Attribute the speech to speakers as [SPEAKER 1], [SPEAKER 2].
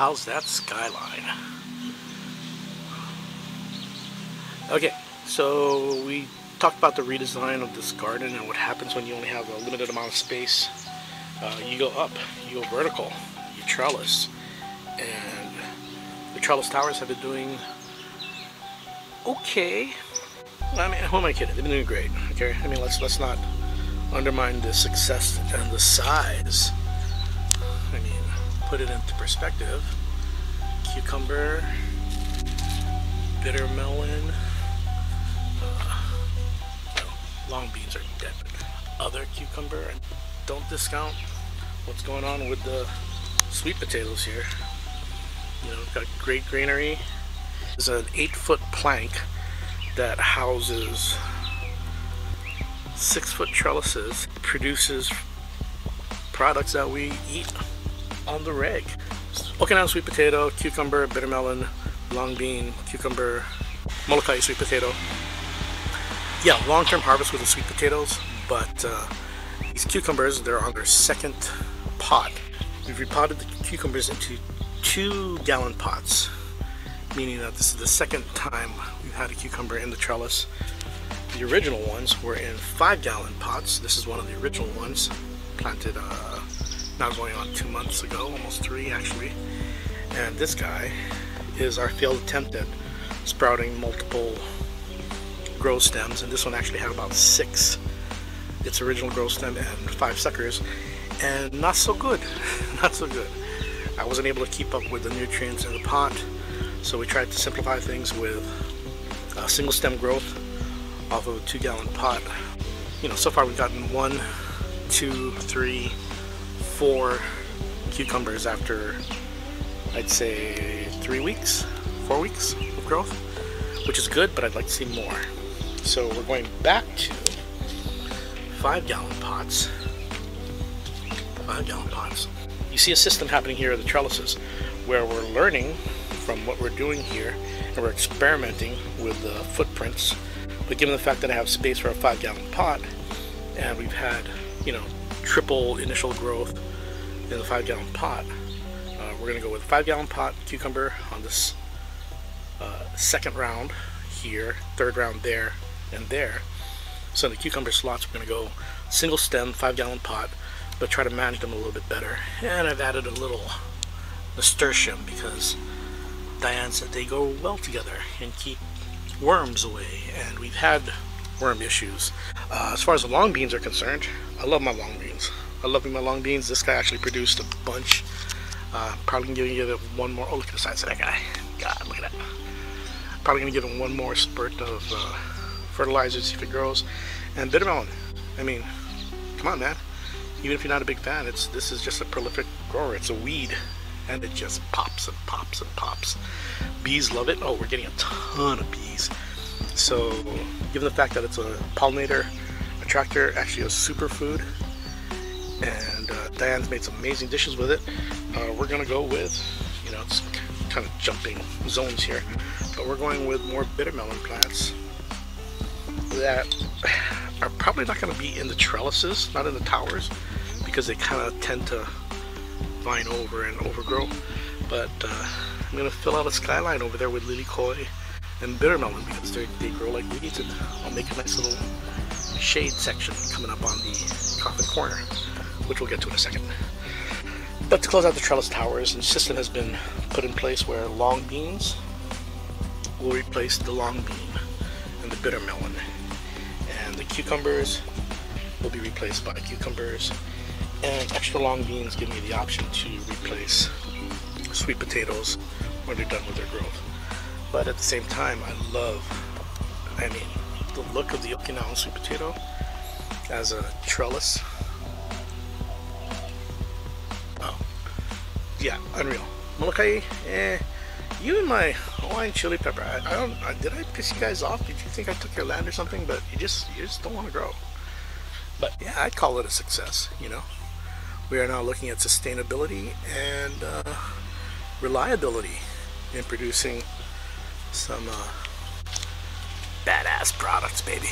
[SPEAKER 1] How's that skyline? Okay, so we talked about the redesign of this garden and what happens when you only have a limited amount of space. You go up, you go vertical, you trellis, and the trellis towers have been doing okay. I mean, who am I kidding? They've been doing great. Okay, I mean, let's not undermine the success and the size. I mean, put it into perspective. Cucumber, bitter melon, long beans are dead. Other cucumber, and don't discount what's going on with the sweet potatoes here. You know, got great greenery. There's an 8-foot plank that houses 6-foot trellises, produces products that we eat on the reg. Okinawan sweet potato, cucumber, bitter melon, long bean, cucumber, Molokai sweet potato. Yeah, long-term harvest with the sweet potatoes, but these cucumbers, they're on their second pot. We've repotted the cucumbers into 2-gallon pots, meaning that this is the second time we've had a cucumber in the trellis. The original ones were in 5-gallon pots. This is one of the original ones, planted not only on 2 months ago, almost 3 actually. And this guy is our failed attempt at sprouting multiple grow stems, and this one actually had about 6. Its original grow stem and 5 suckers, and not so good. Not so good. I wasn't able to keep up with the nutrients in the pot, so we tried to simplify things with single stem growth off of a 2-gallon pot. You know, so far we've gotten 1, 2, 3, 4 cucumbers after, I'd say, 3 weeks, 4 weeks of growth, which is good, but I'd like to see more. So we're going back to 5-gallon pots. 5-gallon pots. You see a system happening here at the trellises where we're learning from what we're doing here, and we're experimenting with the footprints. But given the fact that I have space for a 5-gallon pot, and we've had, you know, triple initial growth in the 5-gallon pot, we're going to go with 5-gallon pot cucumber on this second round here, third round there, and there. So in the cucumber slots, we're going to go single stem 5-gallon pot, but try to manage them a little bit better. And I've added a little nasturtium because Diane said they go well together and keep worms away, and we've had worm issues. As far as the long beans are concerned, I love my long beans. I love my long beans. This guy actually produced a bunch. Probably gonna give it one more. Oh, look at the size of that guy. God, look at that. Probably gonna give it one more spurt of fertilizer, see if it grows. And bitter melon. I mean, come on, man. Even if you're not a big fan, this is just a prolific grower. It's a weed, and it just pops and pops and pops. Bees love it. Oh, we're getting a ton of bees. So, given the fact that it's a pollinator attractor, actually a superfood, and Diane's made some amazing dishes with it, we're gonna go with, you know, it's kind of jumping zones here, but we're going with more bitter melon plants that are probably not going to be in the trellises, not in the towers, because they kind of tend to vine over and overgrow. But I'm going to fill out a skyline over there with lily koi and bitter melon because they grow like weeds, and I'll make a nice little shade section coming up on the coffin corner, which we'll get to in a second. But to close out the trellis towers, the system has been put in place where long beans will replace the long bean and the bitter melon, and the cucumbers will be replaced by cucumbers, and extra long beans give me the option to replace sweet potatoes when they're done with their growth. But at the same time, I mean, the look of the Okinawan sweet potato as a trellis. Oh, yeah, unreal. Molokai, you and my Hawaiian chili pepper, did I piss you guys off? Did you think I took your land or something? But you just don't want to grow. But yeah, I'd call it a success, you know. We are now looking at sustainability and reliability in producing some badass products, baby.